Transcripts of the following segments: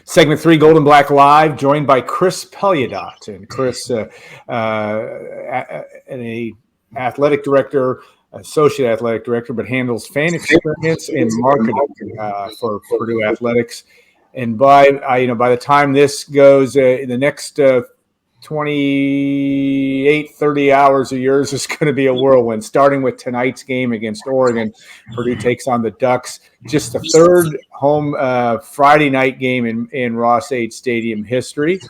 Segment 3, Gold and Black Live, joined by Chris Peliadot. And Chris, an athletic director, associate athletic director, but handles fan experience and marketing for Purdue Athletics. And by the time this goes, in the next 28, 30 hours of yours is going to be a whirlwind, starting with tonight's game against Oregon. Purdue takes on the Ducks. Just the third home Friday night game in Ross-Ade Stadium history.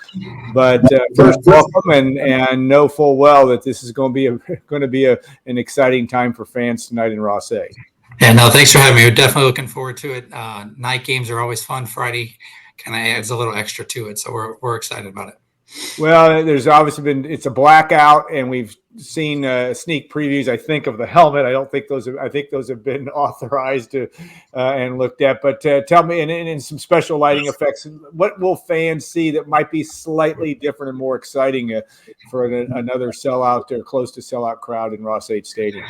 But first, welcome, and know full well that this is going to be an exciting time for fans tonight in Ross-Ade. Yeah, no, thanks for having me. We're definitely looking forward to it. Night games are always fun. Friday kind of adds a little extra to it, so we're excited about it. Well, there's obviously it's a blackout, and we've seen sneak previews, I think, of the helmet. I think those have been authorized and looked at. But tell me, and some special lighting effects, what will fans see that might be slightly different and more exciting for another sellout or close to sellout crowd in Ross-Ade Stadium?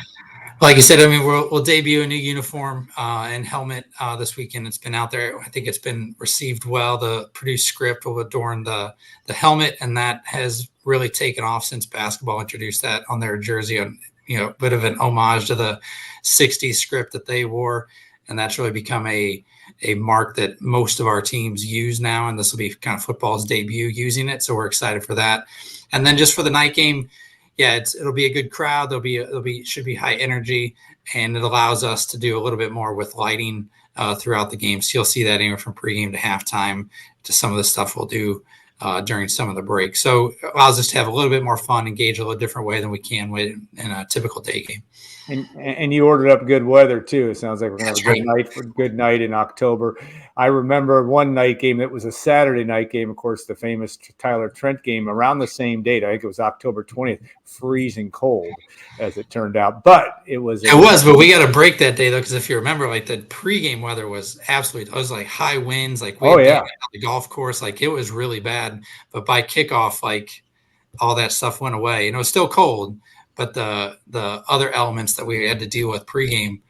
Like you said, I mean, we'll debut a new uniform and helmet this weekend. It's been out there. I think it's been received well. The Purdue script will adorn the helmet, and that has really taken off since basketball introduced that on their jersey. A bit of an homage to the '60s script that they wore, and that's really become a mark that most of our teams use now. And this will be kind of football's debut using it, so we're excited for that. And then just for the night game. Yeah, it'll be a good crowd. Should be high energy, and it allows us to do a little bit more with lighting throughout the game. So you'll see that anywhere from pregame to halftime to some of the stuff we'll do during some of the breaks. So it allows us to have a little bit more fun, engage a little different way than we can in a typical day game. And you ordered up good weather too. It sounds like we're going to have a good night in October. I remember one night game that was a Saturday night game, of course, the famous Tyler Trent game around the same date. I think it was October 20th, freezing cold as it turned out. But but we got a break that day though, because if you remember, like the pregame weather was absolutely, it was like high winds, like the golf course, like it was really bad. But by kickoff, like all that stuff went away. And it was still cold. But the other elements that we had to deal with pregame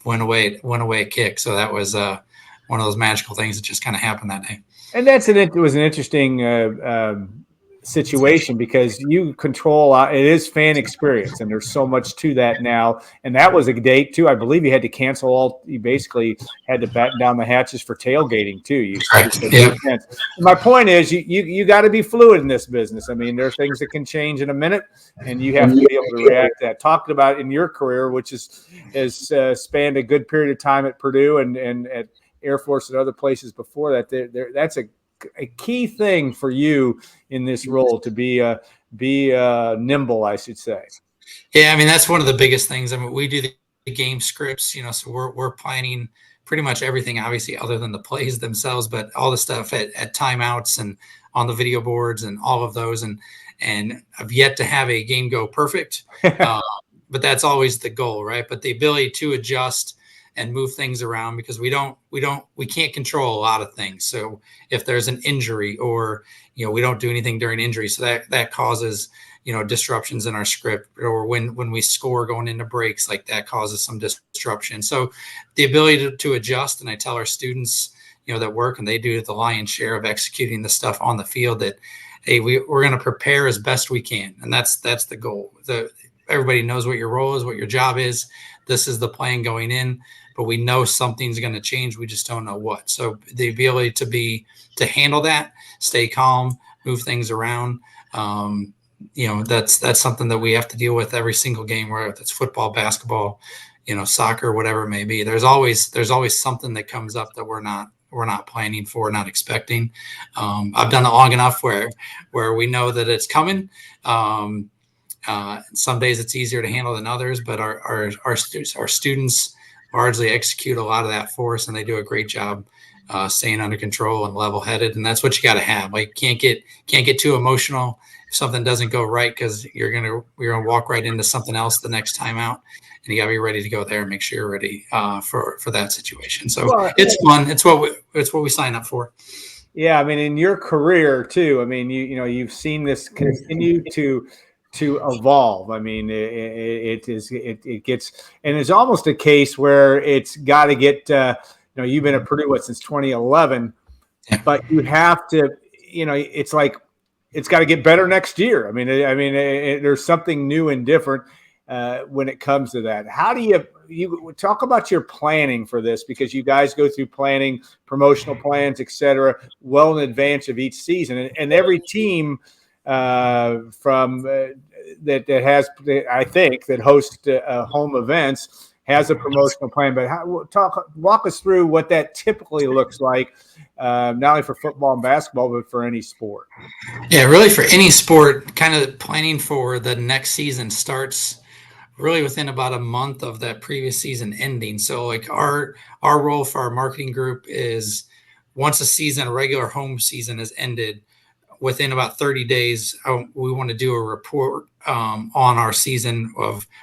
went away at kick. So that was one of those magical things that just kind of happened that day. And it was an interesting situation because you control it is fan experience, and there's so much to that now. And that was a date too. I believe you had to cancel you basically had to batten down the hatches for tailgating too. My point is you got to be fluid in this business. I mean, there are things that can change in a minute, and you have to be able to react to that. Talking about in your career, which has spanned a good period of time at Purdue and at Air Force and other places before that, that's a key thing for you in this role to be nimble, I should say. Yeah, I mean that's one of the biggest things. I mean, we do the game scripts, so we're planning pretty much everything, obviously, other than the plays themselves, but all the stuff at timeouts and on the video boards and all of those. And I've yet to have a game go perfect, but that's always the goal, right? But the ability to adjust and move things around, because we can't control a lot of things. So if there's an injury or, we don't do anything during injury, so that causes, disruptions in our script, or when we score going into breaks, like that causes some disruption. So the ability to adjust, and I tell our students, that work, and they do the lion's share of executing the stuff on the field, that, hey, we're going to prepare as best we can. And that's the goal. Everybody knows what your role is, what your job is. This is the plan going in, but we know something's going to change. We just don't know what. So the ability to handle that, stay calm, move things around. That's something that we have to deal with every single game, whether it's football, basketball, soccer, whatever it may be. There's always something that comes up that we're not planning for, not expecting. I've done it long enough where we know that it's coming. Some days it's easier to handle than others, but our students largely execute a lot of that for us, and they do a great job staying under control and level-headed. And that's what you got to have. Like, can't get too emotional if something doesn't go right, because you're gonna walk right into something else the next time out, and you got to be ready to go there and make sure you're ready for that situation. So it's fun. It's what we sign up for. Yeah, I mean, in your career too. I mean, you've seen this continue to evolve. I mean, it gets, and it's almost a case where it's got to get. You've been at Purdue since 2011. Yeah. but you have to, it's like it's got to get better next year. There's something new and different when it comes to that. How do you talk about your planning for this? Because you guys go through planning, promotional plans, et cetera, well in advance of each season, and every team from that has, I think, that hosts home events has a promotional plan. But walk us through what that typically looks like, not only for football and basketball, but for any sport. Yeah, really for any sport, kind of planning for the next season starts really within about a month of that previous season ending. So like our role for our marketing group is once a regular home season has ended, within about 30 days, we want to do a report on our season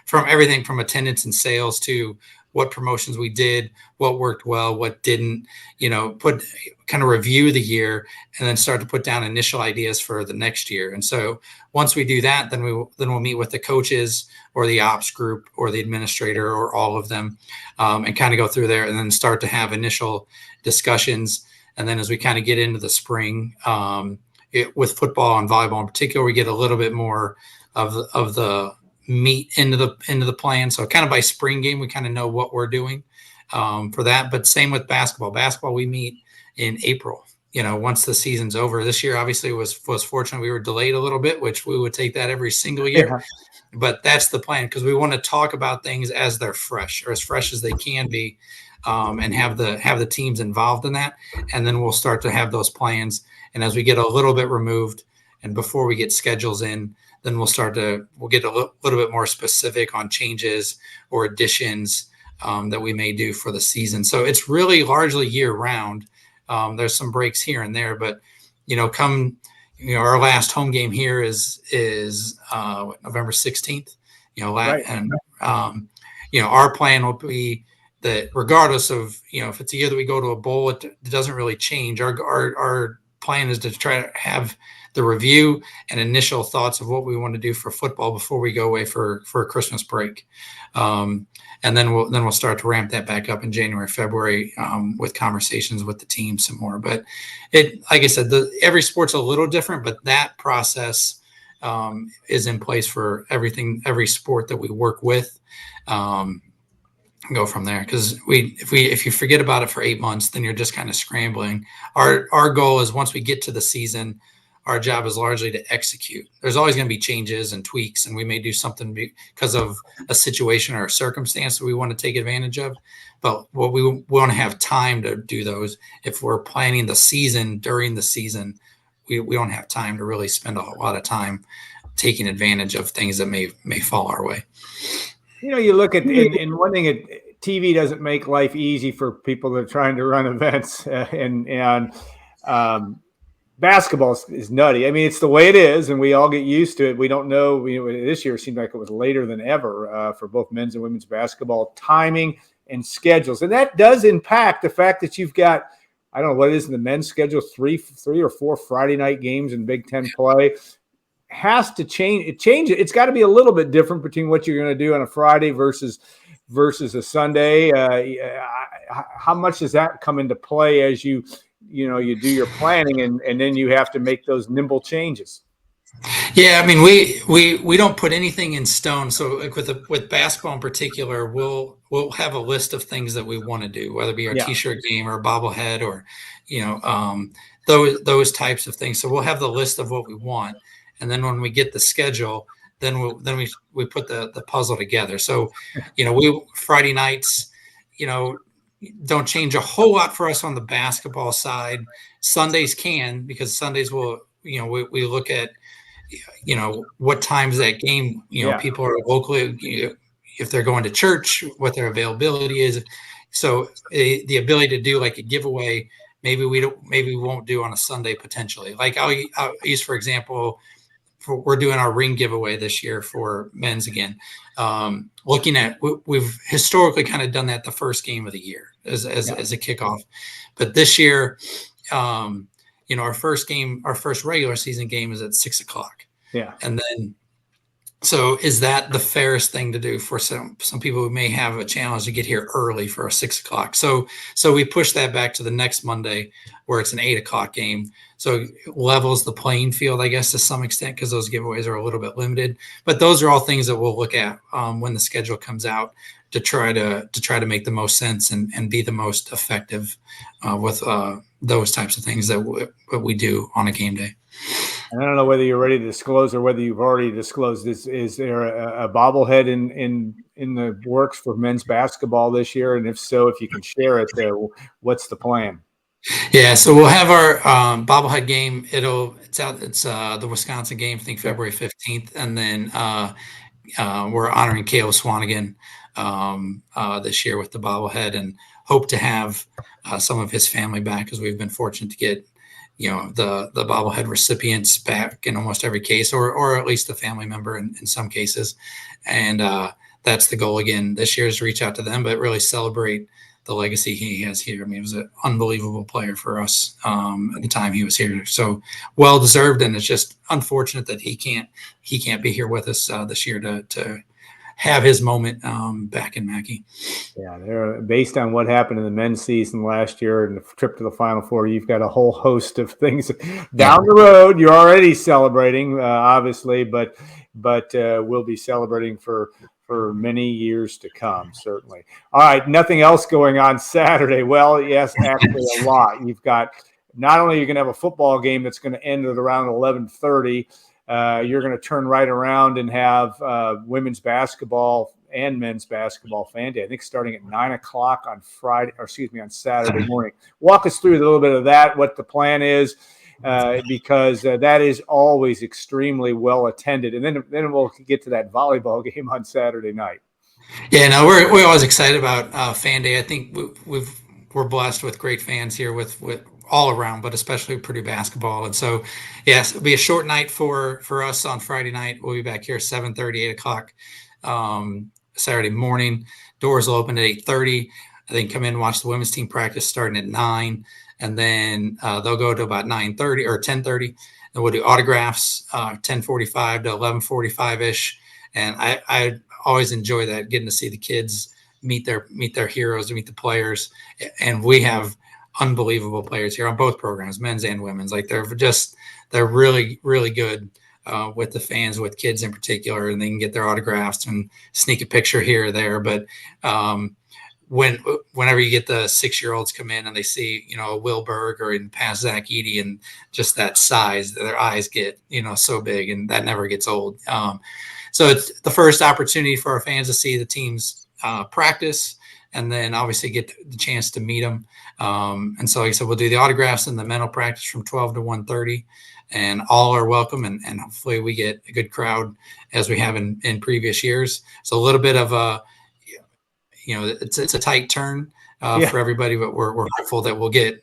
from everything from attendance and sales to what promotions we did, what worked well, what didn't, kind of review the year and then start to put down initial ideas for the next year. And so once we do that, then we'll meet with the coaches or the ops group or the administrator or all of them and kind of go through there and then start to have initial discussions. And then as we kind of get into the spring, with football and volleyball in particular, we get a little bit more of the meat into the plan. So kind of by spring game, we kind of know what we're doing for that. But same with basketball. Basketball, we meet in April. Once the season's over. This year, obviously, was fortunate. We were delayed a little bit, which we would take that every single year. Yeah. But that's the plan because we want to talk about things as they're fresh or as fresh as they can be, and have the teams involved in that. And then we'll start to have those plans. And as we get a little bit removed and before we get schedules in, then we'll get a little bit more specific on changes or additions that we may do for the season. So it's really largely year round. There's some breaks here and there, but our last home game here is November 16th, right. And our plan will be that regardless of, if it's a year that we go to a bowl, it doesn't really change. Our plan is to try to have the review and initial thoughts of what we want to do for football before we go away for a Christmas break. And then we'll start to ramp that back up in January, February with conversations with the team some more. But like I said, every sport's a little different, but that process is in place for every sport that we work with. Go from there because if you forget about it for 8 months, then you're just kind of scrambling. Our goal is once we get to the season, our job is largely to execute. There's always going to be changes and tweaks, and we may do something because of a situation or a circumstance that we want to take advantage of. But we want to have time to do those. If we're planning the season during the season, we don't have time to really spend a lot of time taking advantage of things that may fall our way. You look at, and one thing, TV doesn't make life easy for people that are trying to run events, and basketball is nutty. I mean, it's the way it is, and we all get used to it. We don't know. This year seemed like it was later than ever for both men's and women's basketball, timing and schedules, and that does impact the fact that you've got, I don't know what it is in the men's schedule, three or four Friday night games in Big Ten play. Has to change. It's got to be a little bit different between what you're going to do on a Friday versus a Sunday. How much does that come into play as you do your planning and then you have to make those nimble changes? Yeah, I mean, we don't put anything in stone. So like with basketball in particular, we'll have a list of things that we want to do, whether it be our T-shirt game or a bobblehead or those types of things. So we'll have the list of what we want. And then when we get the schedule, then we put the puzzle together. So, we Friday nights, don't change a whole lot for us on the basketball side. Sundays can, because Sundays will, we look at, what times that game, people are locally, if they're going to church, what their availability is. So the ability to do like a giveaway, maybe we won't do on a Sunday potentially. Like I'll use, for example, we're doing our ring giveaway this year for men's again. Looking at, we've historically kind of done that the first game of the year as a kickoff, but this year, our first regular season game is at 6:00. Yeah, and then So is that the fairest thing to do for some people who may have a challenge to get here early for a 6 o'clock? So we push that back to the next Monday where it's an 8 o'clock game. So it levels the playing field, I guess, to some extent, because those giveaways are a little bit limited. But those are all things that we'll look at when the schedule comes out to try to make the most sense and be the most effective with those types of things that we do on a game day. And I don't know whether you're ready to disclose or whether you've already disclosed this. Is there a bobblehead in the works for men's basketball this year? And if so, if you can share it, what's the plan? Yeah, so we'll have our bobblehead game. It's the Wisconsin game, I think February 15th, and then we're honoring Caleb Swanigan this year with the bobblehead, and hope to have some of his family back, because we've been fortunate to get the bobblehead recipients back in almost every case, or at least a family member in some cases. And that's the goal again this year, is to reach out to them, but really celebrate the legacy he has here. I mean, he was an unbelievable player for us at the time he was here. So well deserved, and it's just unfortunate that he can't be here with us this year to have his moment back in Mackey. Yeah, they're based on what happened in the men's season last year and the trip to the Final Four. You've got a whole host of things down the road. You're already celebrating, obviously, but we'll be celebrating for many years to come, certainly. All right, nothing else going on Saturday. Well, yes, actually a lot. You've got, not only you're going to have a football game that's going to end at around 11:30. You're going to turn right around and have women's basketball and men's basketball fan day, I think starting at 9 o'clock on on Saturday morning. Walk us through a little bit of that, what the plan is, because that is always extremely well attended. And then we'll get to that volleyball game on Saturday night. Yeah, no, we're always excited about fan day. I think we're blessed with great fans here with all around, but especially Purdue basketball. And so, yes, it'll be a short night for us on Friday night. We'll be back here 7:30, 8 o'clock Saturday morning. Doors will open at 8:30. I think come in and watch the women's team practice starting at 9, and then they'll go to about 9:30 or 10:30. And we'll do autographs 10:45 to 11:45 ish. And I always enjoy that, getting to see the kids meet their heroes, meet the players, and we have unbelievable players here on both programs, men's and women's. Like they're really, really good with the fans, with kids in particular, and they can get their autographs and sneak a picture here or there. But whenever you get the 6-year-olds come in and they see, a Will Berg or in past Zach Edey, and just that size, their eyes get, so big, and that never gets old. So it's the first opportunity for our fans to see the teams practice, and then obviously get the chance to meet them. And so, like I said, we'll do the autographs and the mental practice from 12 to 1:30, and all are welcome. And hopefully we get a good crowd as we have in previous years. So a little bit of a, it's a tight turn for everybody, but we're hopeful that we'll get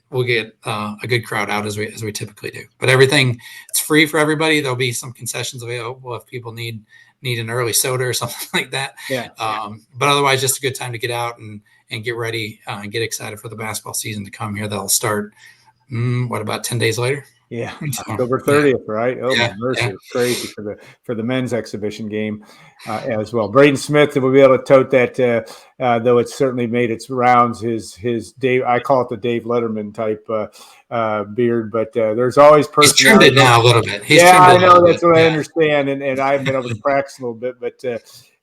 a good crowd out as we typically do. But everything, it's free for everybody. There'll be some concessions available if people need an early soda or something like that. Yeah. But otherwise, just a good time to get out and get ready and get excited for the basketball season to come here. That'll start, about 10 days later? Yeah, So, October 30th, right? Oh, yeah, my mercy, yeah. it's crazy for the men's exhibition game as well. Braden Smith will be able to tote that, though it's certainly made its rounds. His Dave, I call it the Dave Letterman type beard, but there's always personality. He's trimmed it now a little bit. I know, that's what I understand, and I've been able to practice a little bit, but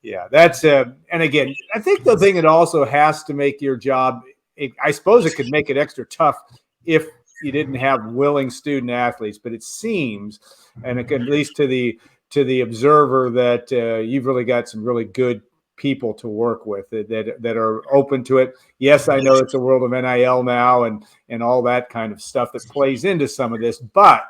yeah, that's and again, I think the thing that also has to make your job, I suppose it could make it extra tough if you didn't have willing student athletes, but it seems, and it can, at least to the observer, that you've really got some really good people to work with that are open to it. Yes, I know it's a world of NIL now and all that kind of stuff that plays into some of this, but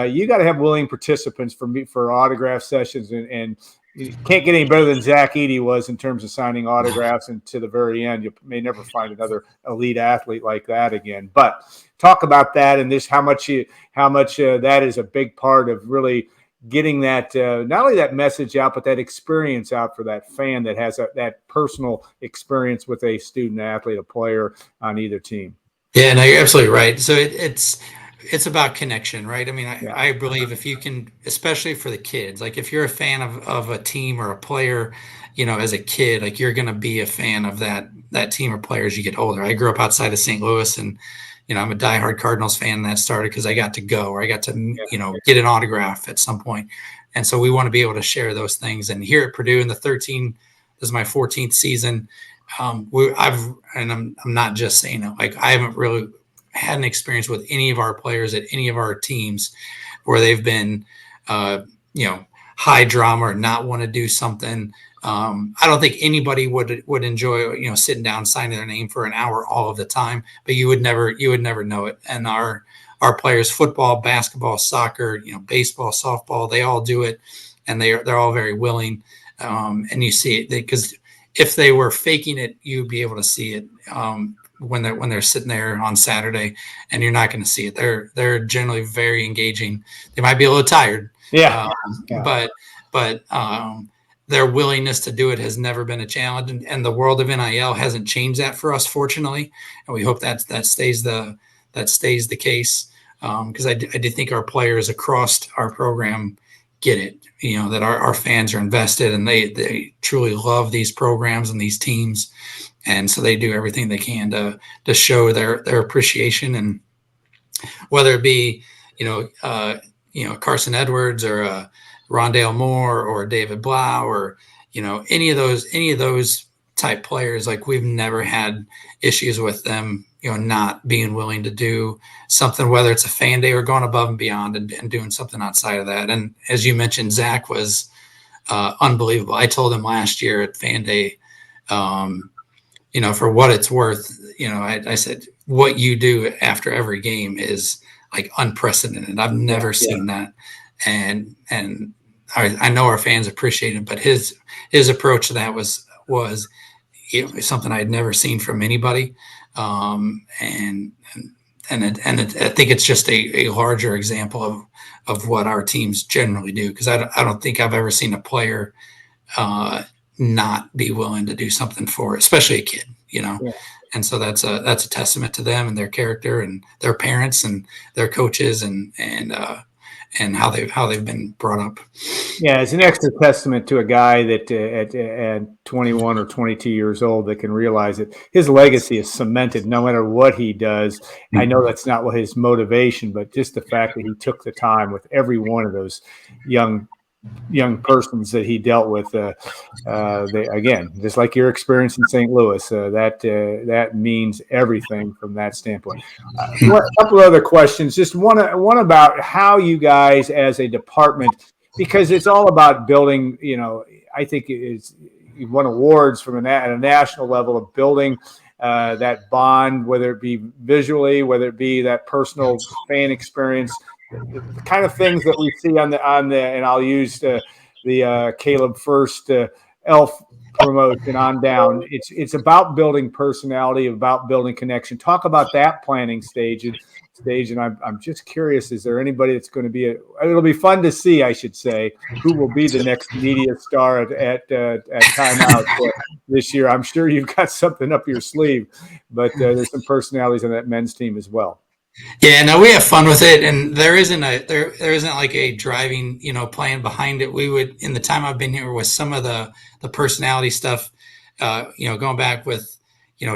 you got to have willing participants for autograph sessions, and you can't get any better than Zach Edey was in terms of signing autographs, and to the very end, you may never find another elite athlete like that again. But talk about that, and this how much that is a big part of really getting that not only that message out, but that experience out for that fan that has that personal experience with a student athlete, a player on either team. Yeah, no, you're absolutely right. So it's it's about connection, right? I mean, Yeah. I believe if you can, especially for the kids, like if you're a fan of a team or a player, as a kid, like you're going to be a fan of that team or player as you get older. I grew up outside of St. Louis, and I'm a diehard Cardinals fan. And that started because I got to go, or I got to get an autograph at some point, and so we want to be able to share those things. And here at Purdue, in the 13, this is my 14th season. I'm not just saying it. Like I haven't really had an experience with any of our players at any of our teams where they've been, high drama or not want to do something. I don't think anybody would enjoy, sitting down, signing their name for an hour all of the time, but you would never know it. And our players, football, basketball, soccer, baseball, softball, they all do it, and they're all very willing. And you see it because if they were faking it, you'd be able to see it. When they're sitting there on Saturday, and you're not going to see it. They're generally very engaging. They might be a little tired, Yeah. but their willingness to do it has never been a challenge. And the world of NIL hasn't changed that for us, fortunately. And we hope that stays the case. Because I do think our players across our program get it. That our fans are invested, and they truly love these programs and these teams. And so they do everything they can to show their appreciation, and whether it be Carson Edwards or Rondale Moore or David Blau or any of those type players, like we've never had issues with them not being willing to do something, whether it's a fan day or going above and beyond and doing something outside of that. And as you mentioned, Zach was unbelievable. I told him last year at fan day, for what it's worth, I said, what you do after every game is like unprecedented. I've never seen that. And I know our fans appreciate it, but his approach to that was something I had never seen from anybody. I think it's just a larger example of what our teams generally do. Cause I don't think I've ever seen a player, not be willing to do something for, especially a kid, Yeah. And so that's a testament to them and their character and their parents and their coaches and how they've been brought up. Yeah, it's an extra testament to a guy that at 21 or 22 years old that can realize that his legacy is cemented no matter what he does. I know that's not what his motivation, but just the fact that he took the time with every one of those young persons that he dealt with, again, just like your experience in St. Louis, that means everything from that standpoint. A couple of other questions, just one about how you guys as a department, because it's all about building, I think you won awards from at a national level of building that bond, whether it be visually, whether it be that personal fan experience, the kind of things that we see on the and I'll use the Caleb First Elf promotion on down. It's about building personality, about building connection. Talk about that planning stage, and I'm just curious: is there anybody that's going to be? It'll be fun to see, I should say, who will be the next media star at timeout this year. I'm sure you've got something up your sleeve, but there's some personalities on that men's team as well. Yeah, no, we have fun with it, and there isn't like a driving, plan behind it. We would, in the time I've been here, with some of the personality stuff, going back with,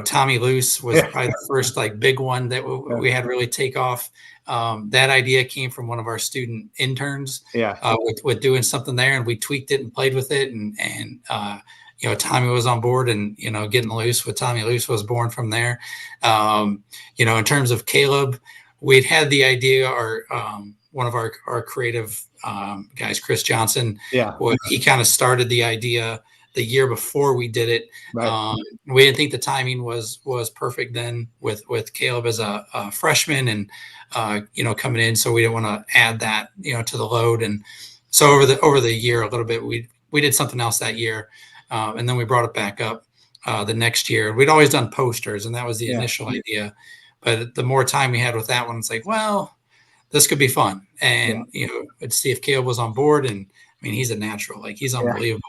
Tommy Luce was probably the first like big one that we had really take off. That idea came from one of our student interns, with doing something there, and we tweaked it and played with it, and Tommy was on board, and getting loose with Tommy Luce was born from there. In terms of Caleb, we'd had the idea. One of our creative guys, Chris Johnson, he kind of started the idea the year before we did it. Right. We didn't think the timing was perfect then with Caleb as a freshman and coming in, so we didn't want to add that to the load. And so over the year a little bit, we did something else that year. And then we brought it back up the next year. We'd always done posters, and that was the initial idea. But the more time we had with that one, it's like, well, this could be fun. And, let's see if Caleb was on board. And I mean, he's a natural, like he's unbelievable,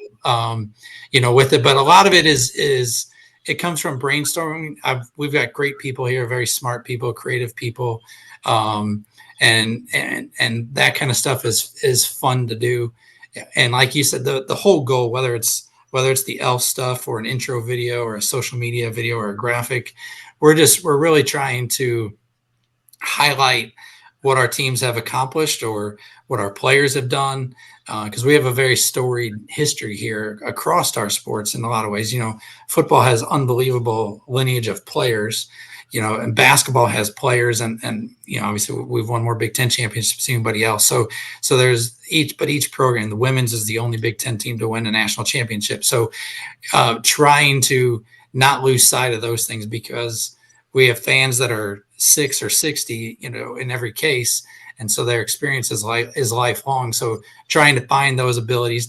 with it. But a lot of it is it comes from brainstorming. We've got great people here, very smart people, creative people, and that kind of stuff is fun to do. And like you said, the whole goal, whether it's the elf stuff or an intro video or a social media video or a graphic, we're really trying to highlight what our teams have accomplished or what our players have done, because we have a very storied history here across our sports in a lot of ways. Football has unbelievable lineage of players, and basketball has players, and obviously we've won more Big Ten championships than anybody else. So there's each program. The women's is the only Big Ten team to win a national championship. So trying to not lose sight of those things, because we have fans that are 6 or 60, in every case. And so their experience is lifelong. So trying to find those abilities